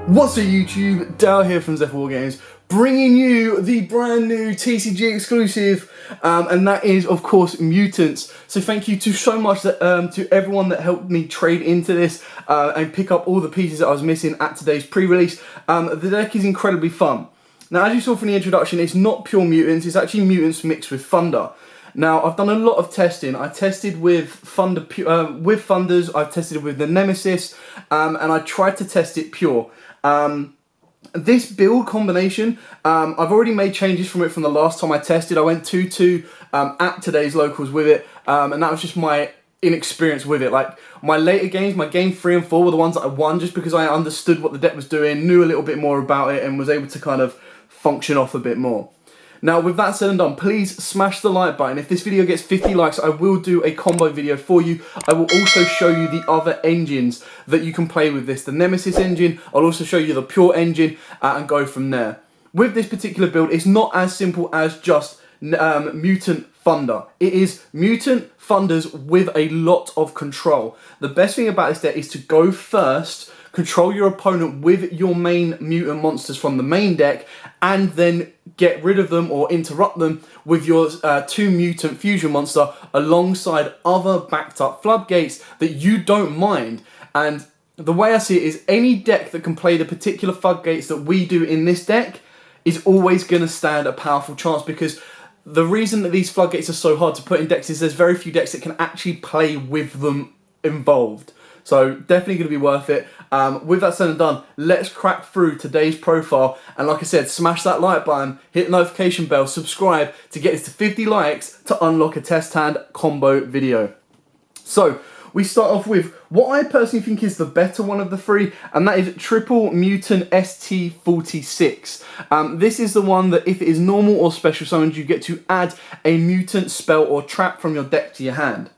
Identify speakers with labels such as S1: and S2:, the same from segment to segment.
S1: What's up YouTube, Dale here from Zephyr War Games, bringing you the brand new TCG exclusive, and that is of course Mutants. So thank you so much to everyone that helped me trade into this and pick up all the pieces that I was missing at today's pre-release. The deck is incredibly fun. Now, as you saw from the introduction, it's not pure Mutants, it's actually Mutants mixed with Thunder. Now, I've done a lot of testing. I tested with Thunders, I've tested with the Nemesis, and I tried to test it pure. This build combination, I've already made changes from it from the last time I tested. I went 2-2 at today's locals with it, and that was just my inexperience with it. Like, my later games, my game 3 and 4 were the ones that I won just because I understood what the deck was doing, knew a little bit more about it, and was able to kind of function off a bit more. Now, with that said and done, please smash the like button. If this video gets 50 likes, I will do a combo video for you. I will also show you the other engines that you can play with this. The Nemesis engine, I'll also show you the Pure engine, and go from there. With this particular build, it's not as simple as just Mutant Thunder. It is Mutant Thunders with a lot of control. The best thing about this deck is to go first, control your opponent with your main mutant monsters from the main deck, and then get rid of them or interrupt them with your 2 mutant fusion monster alongside other backed up floodgates that you don't mind. And the way I see it is any deck that can play the particular floodgates that we do in this deck is always going to stand a powerful chance, because the reason that these floodgates are so hard to put in decks is there's very few decks that can actually play with them involved. So definitely going to be worth it. With that said and done, let's crack through today's profile. And like I said, smash that like button, hit the notification bell, subscribe to get us to 50 likes to unlock a test hand combo video. So we start off with what I personally think is the better one of the three, and that is Triple Mutant ST46. This is the one that if it is normal or special summoned, you get to add a mutant spell or trap from your deck to your hand.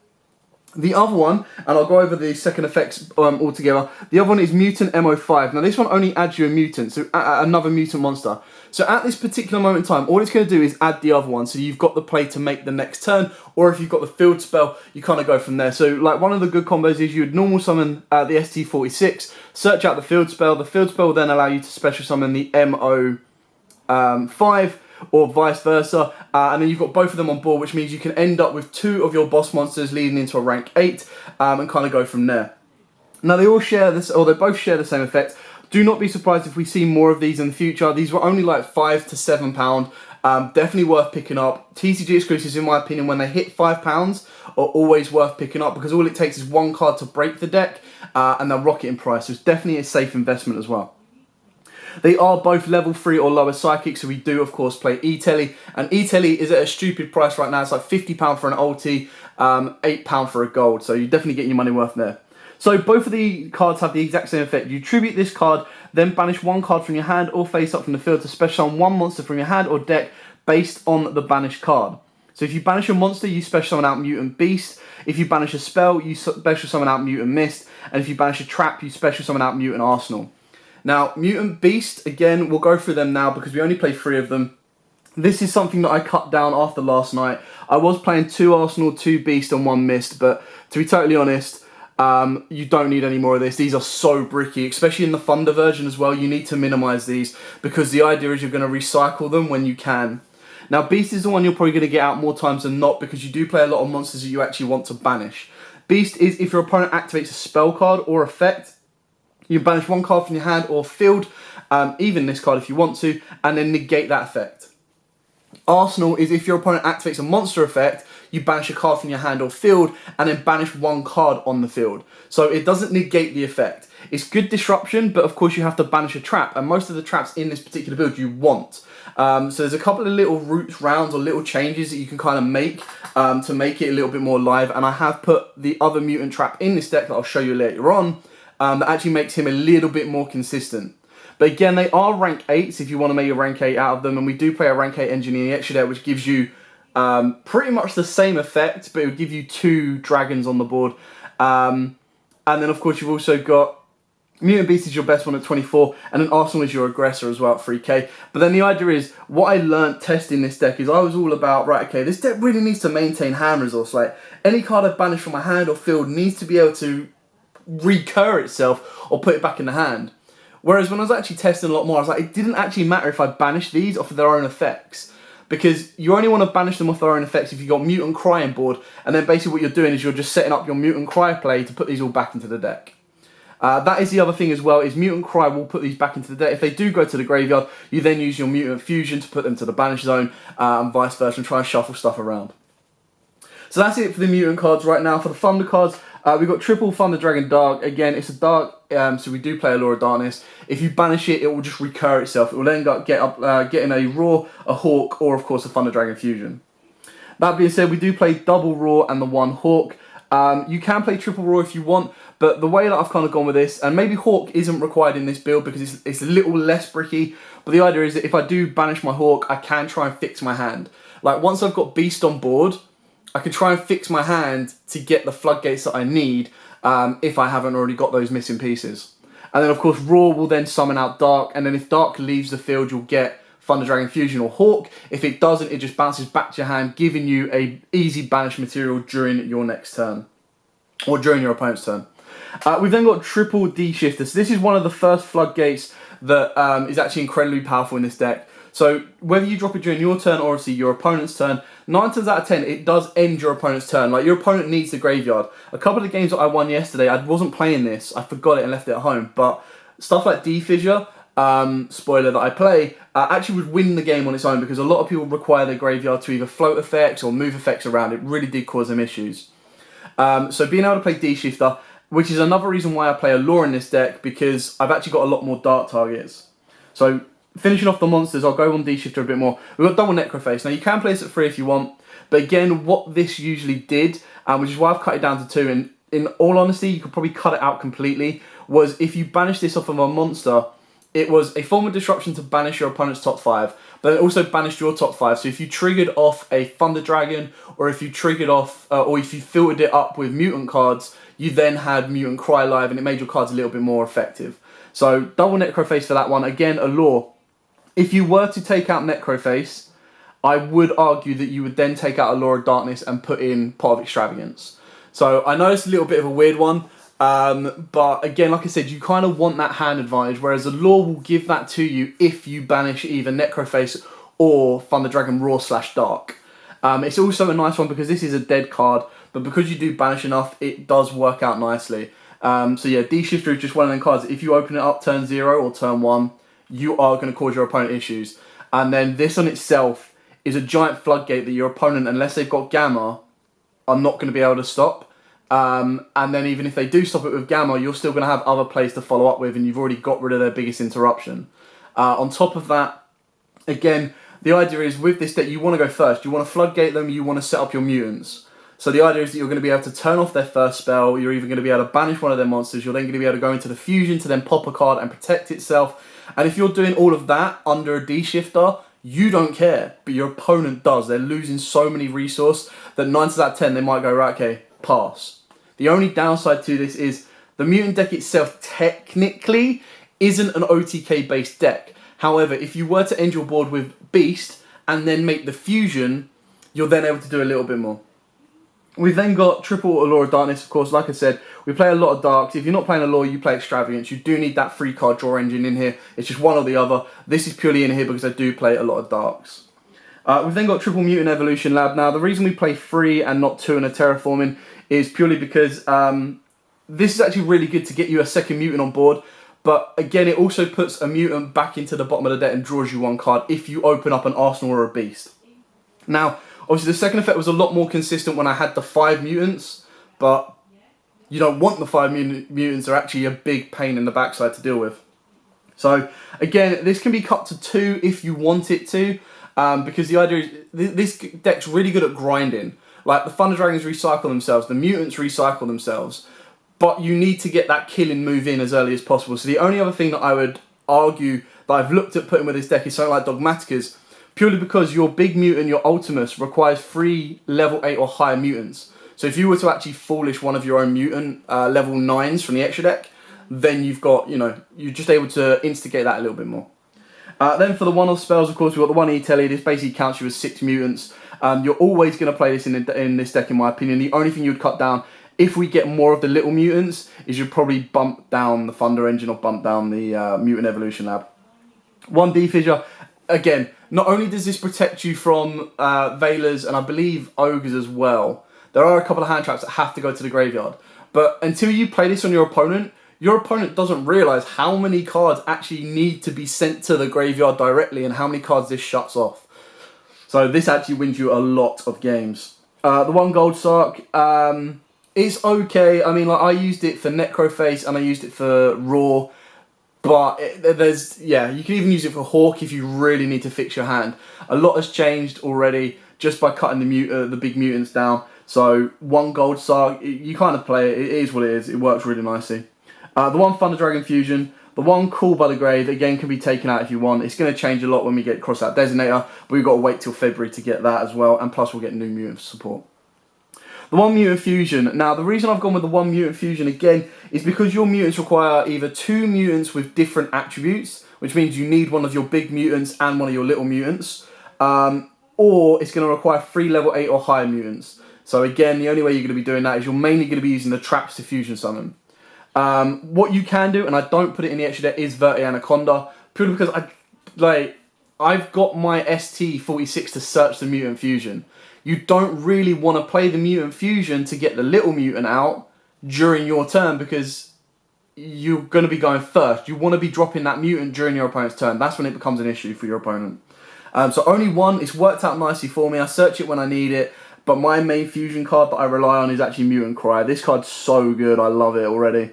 S1: The other one, and I'll go over the second effects all together, the other one is Mutant MO5. Now this one only adds you a mutant, so another mutant monster. So at this particular moment in time, all it's going to do is add the other one, so you've got the play to make the next turn, or if you've got the field spell, you kind of go from there. So like one of the good combos is you would normal summon the ST46, search out the field spell will then allow you to special summon the MO5, or vice versa, and then you've got both of them on board, which means you can end up with 2 of your boss monsters leading into a rank 8, and kind of go from there. Now they all share this, or they both share the same effect. Do not be surprised if we see more of these in the future. These were only like £5 to £7. Definitely worth picking up. TCG exclusives, in my opinion, when they hit £5, are always worth picking up, because all it takes is one card to break the deck, and they'll rocket in price. So it's definitely a safe investment as well. They are both level 3 or lower psychic, so we do of course play E-Telly, and E-Telly is at a stupid price right now. It's like £50 for an ulti, £8 for a gold, so you definitely get your money worth there. So both of the cards have the exact same effect. You tribute this card, then banish 1 card from your hand or face up from the field to special summon 1 monster from your hand or deck based on the banished card. So if you banish a monster, you special summon out Mutant Beast. If you banish a spell, you special summon out Mutant Mist. And if you banish a trap, you special summon out Mutant Arsenal. Now, Mutant Beast, again, we'll go through them now because we only play 3 of them. This is something that I cut down after last night. I was playing 2 Arsenal, 2 Beast and 1 Mist, but to be totally honest, you don't need any more of this. These are so bricky, especially in the Thunder version as well. You need to minimize these because the idea is you're going to recycle them when you can. Now, Beast is the one you're probably going to get out more times than not because you do play a lot of monsters that you actually want to banish. Beast is if your opponent activates a spell card or effect, you banish 1 card from your hand or field, even this card if you want to, and then negate that effect. Arsenal is if your opponent activates a monster effect, you banish a card from your hand or field, and then banish 1 card on the field. So it doesn't negate the effect. It's good disruption, but of course you have to banish a trap, and most of the traps in this particular build you want. So there's a couple of little rounds or little changes that you can kind of make to make it a little bit more live, and I have put the other mutant trap in this deck that I'll show you later on, that actually makes him a little bit more consistent. But again, they are rank 8s if you want to make a rank 8 out of them, and we do play a rank 8 engine in the extra deck, which gives you pretty much the same effect, but it would give you 2 dragons on the board. And then of course you've also got Mutant Beast is your best one at 24, and then Arsenal is your aggressor as well at 3k. But then the idea is, what I learnt testing this deck is I was all about, right, okay, this deck really needs to maintain hand resource. Like, any card I banish from my hand or field needs to be able to recur itself or put it back in the hand. Whereas when I was actually testing a lot more, I was like, it didn't actually matter if I banished these off of their own effects. Because you only want to banish them off their own effects if you've got Mutant Cry on board, and then basically what you're doing is you're just setting up your Mutant Cry play to put these all back into the deck. That is the other thing as well, is Mutant Cry will put these back into the deck. If they do go to the graveyard, you then use your Mutant Fusion to put them to the banish zone, and vice versa, and try and shuffle stuff around. So that's it for the Mutant cards right now. For the Thunder cards, we've got triple Thunder Dragon Dark. Again, it's a Dark, so we do play a Law of Darkness. If you banish it, it will just recur itself. It will then getting a Raw, a Hawk, or of course a Thunder Dragon Fusion. That being said, we do play double Raw and the one Hawk. You can play triple Raw if you want, but the way that I've kind of gone with this, and maybe Hawk isn't required in this build because it's a little less bricky, but the idea is that if I do banish my Hawk, I can try and fix my hand. Like, once I've got Beast on board, I can try and fix my hand to get the floodgates that I need if I haven't already got those missing pieces. And then, of course, Raw will then summon out Dark, and then if Dark leaves the field, you'll get Thunder Dragon Fusion or Hawk. If it doesn't, it just bounces back to your hand, giving you a easy banish material during your next turn, or during your opponent's turn. We've then got triple D-Shifter. So this is one of the first floodgates that is actually incredibly powerful in this deck. So whether you drop it during your turn or obviously your opponent's turn, 9 times out of 10 it does end your opponent's turn. Like, your opponent needs the graveyard. A couple of games that I won yesterday, I wasn't playing this, I forgot it and left it at home, but stuff like D-Fissure, spoiler that I play, actually would win the game on its own because a lot of people require their graveyard to either float effects or move effects around. It really did cause them issues. So being able to play D-Shifter, which is another reason why I play a Law in this deck, because I've actually got a lot more dark targets. So finishing off the monsters, I'll go on D-Shifter a bit more. We've got double Necroface. Now, you can play this at 3 if you want, but again, what this usually did, which is why I've cut it down to 2, and in all honesty, you could probably cut it out completely, was if you banish this off of a monster, it was a form of disruption to banish your opponent's top 5, but it also banished your top 5. So if you triggered off a Thunder Dragon, or if you triggered off, or if you filtered it up with mutant cards, you then had Mutant Cry live, and it made your cards a little bit more effective. So double Necroface for that one. Again, a Law. If you were to take out Necroface, I would argue that you would then take out a Law of Darkness and put in Pot of Extravagance. So I know it's a little bit of a weird one, but again, like I said, you kind of want that hand advantage, whereas a Law will give that to you if you banish either Necroface or Thunder Dragon Raw / Dark. It's also a nice one because this is a dead card, but because you do banish enough, it does work out nicely. So yeah, D-Shifter is just one of them cards. If you open it up turn 0 or turn 1, you are going to cause your opponent issues. And then this on itself is a giant floodgate that your opponent, unless they've got Gamma, are not going to be able to stop. And then even if they do stop it with Gamma, you're still going to have other plays to follow up with, and you've already got rid of their biggest interruption. On top of that, again, the idea is with this deck, you want to go first. You want to floodgate them, you want to set up your mutants. So the idea is that you're going to be able to turn off their first spell, you're even going to be able to banish one of their monsters, you're then going to be able to go into the fusion to then pop a card and protect itself. And if you're doing all of that under a D-Shifter, you don't care, but your opponent does. They're losing so many resource that 9 times out of 10 they might go, right, okay, pass. The only downside to this is the mutant deck itself technically isn't an OTK based deck. However, if you were to end your board with Beast and then make the fusion, you're then able to do a little bit more. We've then got triple Law of Darkness, of course. Like I said, we play a lot of Darks. If you're not playing a Law, you play Extravagance. You do need that 3-card draw engine in here. It's just one or the other. This is purely in here because I do play a lot of Darks. We've then got triple Mutant Evolution Lab. Now, the reason we play 3 and not 2 in a Terraforming is purely because this is actually really good to get you a second Mutant on board. But again, it also puts a Mutant back into the bottom of the deck and draws you 1 card if you open up an Arsenal or a Beast. Now, obviously, the second effect was a lot more consistent when I had the 5 mutants, but you don't want the 5 mutants. They're actually a big pain in the backside to deal with. So, again, this can be cut to 2 if you want it to, because the idea is this deck's really good at grinding. Like, the Thunder Dragons recycle themselves, the mutants recycle themselves, but you need to get that killing move in as early as possible. So the only other thing that I would argue that I've looked at putting with this deck is something like Dogmaticas, purely because your big mutant, your Ultimus, requires 3 level 8 or higher mutants. So if you were to actually foolish one of your own mutant level 9s from the extra deck, then you've got, you're just able to instigate that a little bit more. Then for the one-off spells, of course, we've got the 1 E-Telly. This basically counts you as 6 mutants. You're always going to play this in this deck, in my opinion. The only thing you would cut down if we get more of the little mutants, is you'd probably bump down the Thunder Engine or bump down the Mutant Evolution Lab. 1D Fissure, again, not only does this protect you from Veilers and I believe Ogres as well, there are a couple of hand traps that have to go to the graveyard. But until you play this on your opponent doesn't realise how many cards actually need to be sent to the graveyard directly and how many cards this shuts off. So this actually wins you a lot of games. The 1 gold Sark, it's okay. I mean, like, I used it for Necroface and I used it for Raw. But you can even use it for Hawk if you really need to fix your hand. A lot has changed already just by cutting the big mutants down. So 1 gold Sark, you kind of play it. It is what it is. It works really nicely. The 1 Thunder Dragon Fusion, the 1 Call by the Grave, again, can be taken out if you want. It's going to change a lot when we get Cross Out Designator, but we've got to wait till February to get that as well. And plus, we'll get new mutant support. The 1 Mutant Fusion. Now, the reason I've gone with the 1 Mutant Fusion again is because your mutants require either 2 mutants with different attributes, which means you need one of your big mutants and one of your little mutants, or it's going to require 3 level 8 or higher mutants. So again, the only way you're going to be doing that is you're mainly going to be using the traps to fusion summon. What you can do, and I don't put it in the extra deck, is Verti Anaconda, purely because I've got my ST46 to search the Mutant Fusion. You don't really want to play the Mutant Fusion to get the little mutant out during your turn because you're going to be going first. You want to be dropping that mutant during your opponent's turn. That's when it becomes an issue for your opponent. So only 1. It's worked out nicely for me. I search it when I need it. But my main fusion card that I rely on is actually Mutant Cry. This card's so good. I love it already.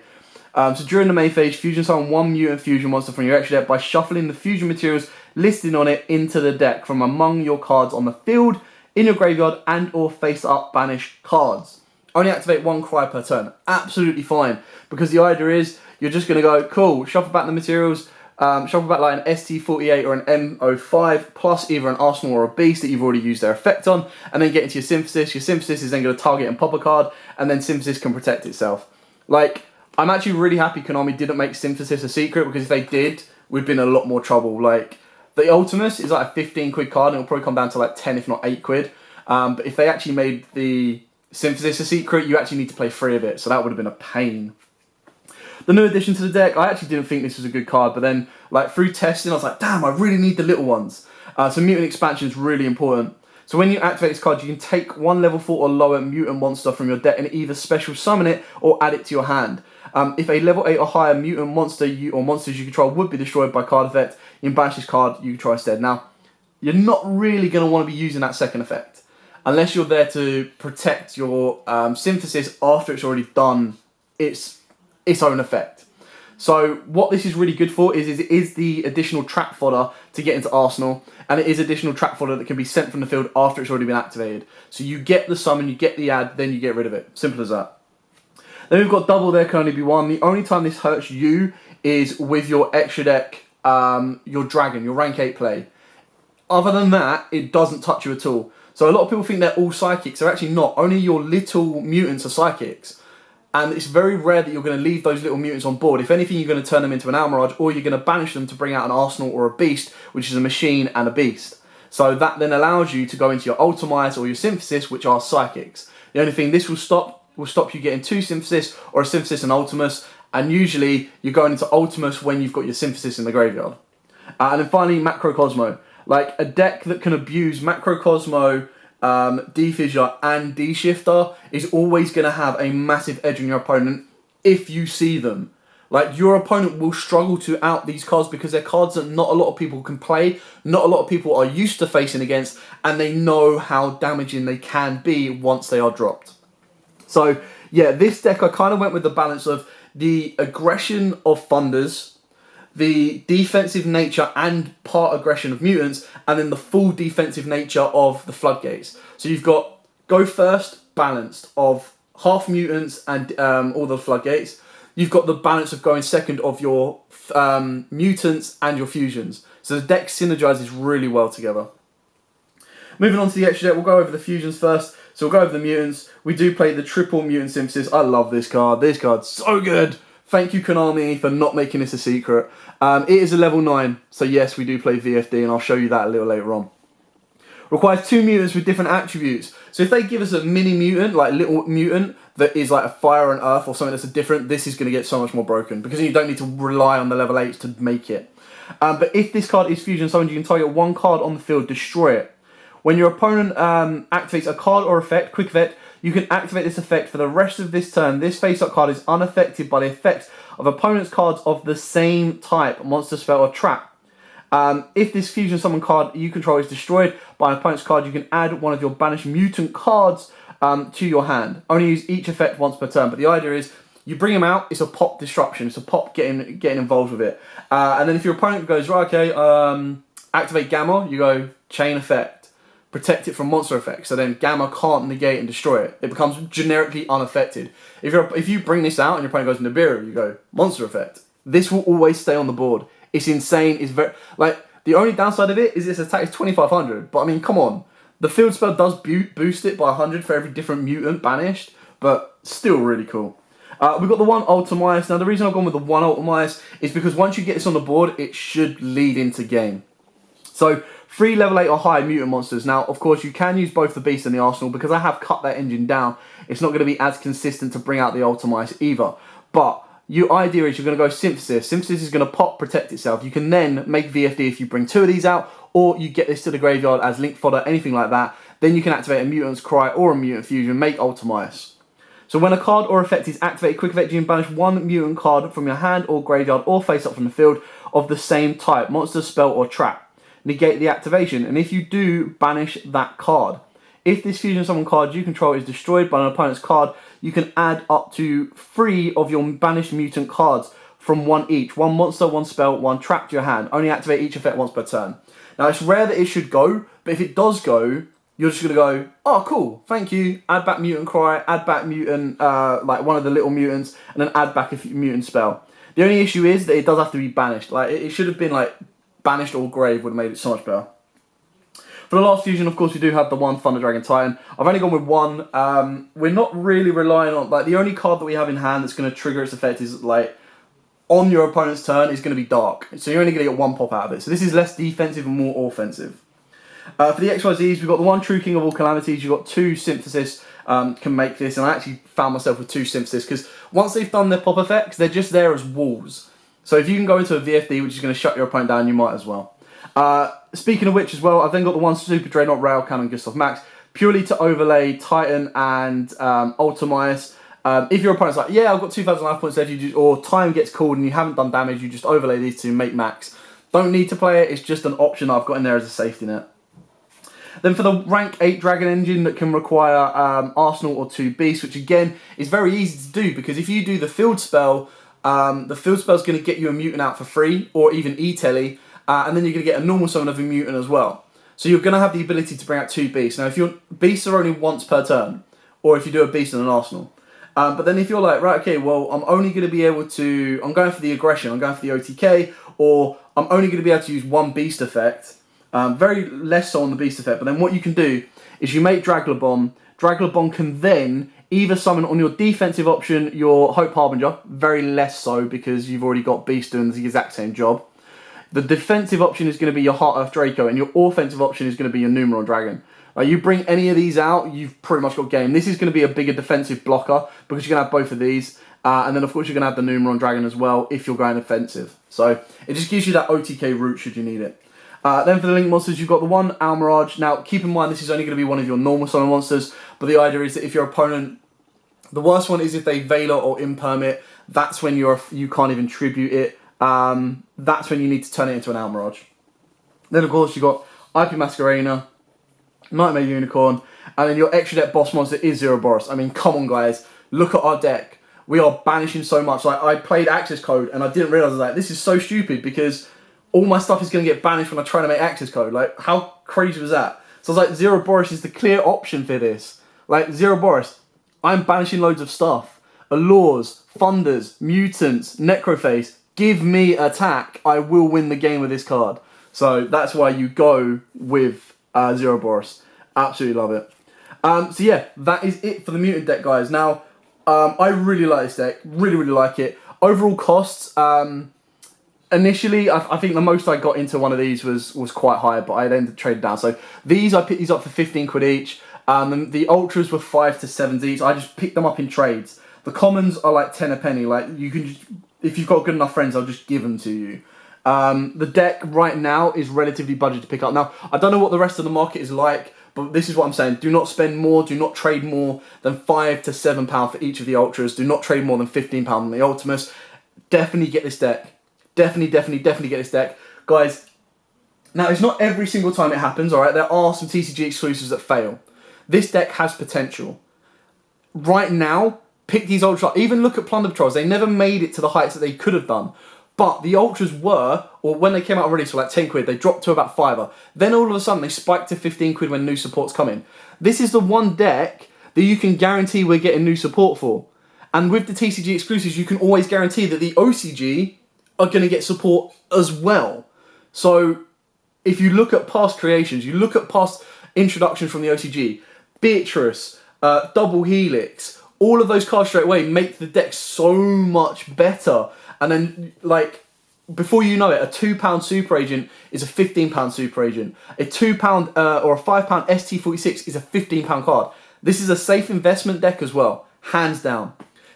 S1: So during the main phase, fusion summon 1 Mutant Fusion monster from your extra deck by shuffling the fusion materials listed on it into the deck from among your cards on the field, in your graveyard, and or face-up banished cards. Only activate 1 Cry per turn. Absolutely fine. Because the idea is, you're just going to go, cool, shuffle back the materials, shuffle back like an ST48 or an M05, plus either an Arsenal or a Beast that you've already used their effect on, and then get into your Synthesis. Your Synthesis is then going to target and pop a card, and then Synthesis can protect itself. Like, I'm actually really happy Konami didn't make Synthesis a secret, because if they did, we'd been in a lot more trouble. Like, the Ultimus is like a 15 quid card, and it'll probably come down to like 10 if not 8 quid. But if they actually made the Synthesis a secret, you actually need to play 3 of it, so that would have been a pain. The new addition to the deck, I actually didn't think this was a good card, but then like through testing, I was like, damn, I really need the little ones. So Mutant Expansion is really important. So when you activate this card, you can take 1 level 4 or lower mutant monster from your deck and either special summon it or add it to your hand. If a level 8 or higher mutant monster or monsters you control would be destroyed by card effect, you can banish this card, you can try instead. Now, you're not really going to want to be using that second effect, unless you're there to protect your Synthesis after it's already done its own effect. So what this is really good for is it is the additional trap fodder to get into Arsenal, and it is additional trap fodder that can be sent from the field after it's already been activated. So you get the summon, you get the add, then you get rid of it. Simple as that. Then we've got double there can only be 1. The only time this hurts you is with your extra deck, your dragon, your rank 8 play. Other than that, it doesn't touch you at all. So a lot of people think they're all psychics. They're actually not. Only your little mutants are psychics. And it's very rare that you're going to leave those little mutants on board. If anything, you're going to turn them into an Almirage, or you're going to banish them to bring out an Arsenal or a Beast, which is a machine and a beast. So that then allows you to go into your Ultimize or your Synthesis, which are psychics. The only thing this will stop you getting 2 Synthesis or a Synthesis and Ultimus, and usually you're going into Ultimus when you've got your Synthesis in the graveyard. And then finally, Macrocosmo. Like a deck that can abuse Macrocosmo, D-Fissure and D-Shifter is always going to have a massive edge on your opponent if you see them. Like, your opponent will struggle to out these cards because they're cards that not a lot of people can play, not a lot of people are used to facing against, and they know how damaging they can be once they are dropped. So, yeah, this deck I kind of went with the balance of the aggression of Thunders, the defensive nature and part aggression of Mutants, and then the full defensive nature of the Floodgates. So you've got go first, balanced, of half Mutants and all the Floodgates. You've got the balance of going second of your Mutants and your Fusions. So the deck synergizes really well together. Moving on to the extra deck, we'll go over the Fusions first. So we'll go over the Mutants. We do play the triple Mutant Synthesis. I love this card. This card's so good. Thank you, Konami, for not making this a secret. It is a level 9, so yes, we do play VFD, and I'll show you that a little later on. Requires 2 mutants with different attributes. So if they give us a mini mutant, like little mutant, that is like a fire and earth or something that's a different, this is going to get so much more broken because you don't need to rely on the level 8s to make it. But if this card is fusion summoned, you can target 1 card on the field, destroy it. When your opponent activates a card or effect, quick effect, you can activate this effect for the rest of this turn. This face-up card is unaffected by the effects of opponent's cards of the same type, monster, spell, or trap. If this fusion summon card you control is destroyed by an opponent's card, you can add one of your banished mutant cards to your hand. Only use each effect once per turn, but the idea is you bring them out, it's a pop disruption, it's a pop getting involved with it. And then if your opponent goes, right, okay, activate Gamma, you go chain effect, protect it from monster effects, so then Gamma can't negate and destroy it. It becomes generically unaffected. If you bring this out and your opponent goes Nibiru, you go monster effect. This will always stay on the board. It's insane. It's very the only downside of it is its attack is 2500. But I mean, come on, the field spell does boost it by 100 for every different mutant banished, but still really cool. We've got the 1 Ultimias. Now the reason I've gone with the 1 Ultimias is because once you get this on the board, it should lead into game. So 3 level 8 or higher mutant monsters. Now, of course, you can use both the Beast and the Arsenal. Because I have cut that engine down, it's not going to be as consistent to bring out the Ultimias either. But your idea is you're going to go Synthesis. Synthesis is going to pop, protect itself. You can then make VFD if you bring 2 of these out, or you get this to the graveyard as link fodder, anything like that. Then you can activate a Mutant's Cry or a Mutant Fusion, make Ultimias. So when a card or effect is activated, quick effect, you can banish 1 mutant card from your hand or graveyard or face up from the field of the same type, monster, spell, or trap. Negate the activation, and if you do, banish that card. If this fusion summon card you control is destroyed by an opponent's card, you can add up to 3 of your banished mutant cards from 1 each. 1 monster, 1 spell, 1 trap to your hand. Only activate each effect once per turn. Now it's rare that it should go, but if it does go, you're just going to go, oh cool, thank you, add back Mutant Cry, add back Mutant, like one of the little mutants, and then add back a mutant spell. The only issue is that it does have to be banished. Like it should have been like banished or grave would have made it so much better. For the last fusion, of course, we do have the 1 Thunder Dragon Titan. I've only gone with 1. We're not really relying on, like, the only card that we have in hand that's going to trigger its effect is, like, on your opponent's turn is going to be Dark. So you're only going to get 1 pop out of it. So this is less defensive and more offensive. For the XYZs, we've got the 1 True King of all Calamities. You've got 2 Synthesis can make this. And I actually found myself with 2 Synthesis because once they've done their pop effects, they're just there as walls. So if you can go into a VFD, which is going to shut your opponent down, you might as well. Speaking of which as well, I've then got the 1 Super Dreadnought Rail Cannon Gustav Max, purely to overlay Titan and Ultimias. If your opponent's like, yeah, I've got 2,000 life points left, or time gets called and you haven't done damage, you just overlay these 2 and make max. Don't need to play it, it's just an option I've got in there as a safety net. Then for the rank 8 Dragon Engine that can require Arsenal or 2 Beasts, which again is very easy to do because if you do the field spell is going to get you a mutant out for free, or even E-Telly, and then you're going to get a normal summon of a mutant as well. So you're going to have the ability to bring out 2 Beasts. Now, if your Beasts are only once per turn, or if you do a Beast and an Arsenal. But then if you're like, right, okay, well, I'm only going to be able to, I'm going for the aggression, I'm going for the OTK, or I'm only going to be able to use 1 Beast effect, very less so on the Beast effect, but then what you can do is you make Dragler Bomb. Dragler Bomb can then either summon on your defensive option your Hope Harbinger, very less so because you've already got Beast doing the exact same job. The defensive option is going to be your Heart Earth Draco, and your offensive option is going to be your Numeron Dragon. You bring any of these out, you've pretty much got game. This is going to be a bigger defensive blocker because you're going to have both of these. And then, of course, you're going to have the Numeron Dragon as well if you're going offensive. So it just gives you that OTK route should you need it. Then for the Link monsters, you've got the 1 Almirage. Now, keep in mind, this is only going to be one of your normal summon monsters, but the idea is that if your opponent... The worst one is if they Veiler or Impermit, that's when you can't even tribute it. That's when you need to turn it into an Almirage. Then, of course, you've got IP Masquerena, Nightmare Unicorn, and then your extra deck boss monster is Zeroboros. I mean, come on, guys. Look at our deck. We are banishing so much. Like, I played Access Code, and I didn't realise, I was like, this is so stupid, because all my stuff is going to get banished when I try to make Access Code. Like, how crazy was that? So I was like, Zeroboros is the clear option for this. Like, Zeroboros, I'm banishing loads of stuff. Allures, Thunders, Mutants, Necroface. Give me attack. I will win the game with this card. So that's why you go with Zeroboros. Absolutely love it. So yeah, that is it for the Mutant deck, guys. Now, I really like this deck. Really, really like it. Overall costs, Initially, I think the most I got into one of these was quite high, but I then traded down. So these, I picked these up for 15 quid each. The ultras were 5 to 7 each. I just picked them up in trades. The commons are like 10 a penny. Like, you can just, if you've got good enough friends, I'll just give them to you. The deck right now is relatively budget to pick up. Now, I don't know what the rest of the market is like, but this is what I'm saying. Do not spend more, do not trade more than £5 to £7 for each of the ultras. Do not trade more than £15 on the ultimates. Definitely get this deck. Definitely get this deck. Guys, now it's not every single time it happens, alright? There are some TCG exclusives that fail. This deck has potential. Right now, pick these ultras up. Even look at Plunder Patrols. They never made it to the heights that they could have done. But the ultras were, or when they came out already, so like 10 quid, they dropped to about £5. Then all of a sudden they spiked to 15 quid when new supports come in. This is the one deck that you can guarantee we're getting new support for. And with the TCG exclusives, you can always guarantee that the OCG are going to get support as well. So if you look at past creations, you look at past introductions from the OCG, Beatrice, Double Helix, all of those cards straight away make the deck so much better. And then, like, before you know it, a £2 Super Agent is a £15 Super Agent. A £2 or a £5 ST46 is a £15 card. This is a safe investment deck as well, hands down.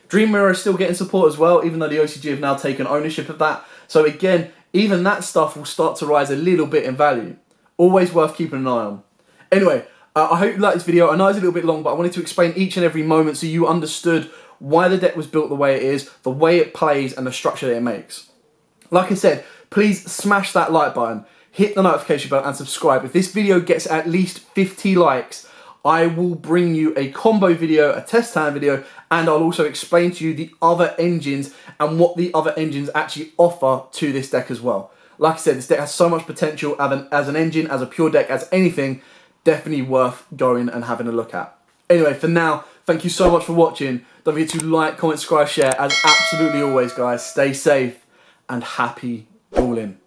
S1: Dream Mirror is still getting support as well, even though the OCG have now taken ownership of that. So again, even that stuff will start to rise a little bit in value. Always worth keeping an eye on. Anyway, I hope you liked this video. I know it's a little bit long, but I wanted to explain each and every moment so you understood why the deck was built the way it is, the way it plays, and the structure that it makes. Like I said, please smash that like button, hit the notification bell, and subscribe. If this video gets at least 50 likes, I will bring you a combo video, a test time video, and I'll also explain to you the other engines and what the other engines actually offer to this deck as well. Like I said, this deck has so much potential as an engine, as a pure deck, as anything. Definitely worth going and having a look at. Anyway, for now, thank you so much for watching. Don't forget to like, comment, subscribe, share. As absolutely always, guys, stay safe and happy balling.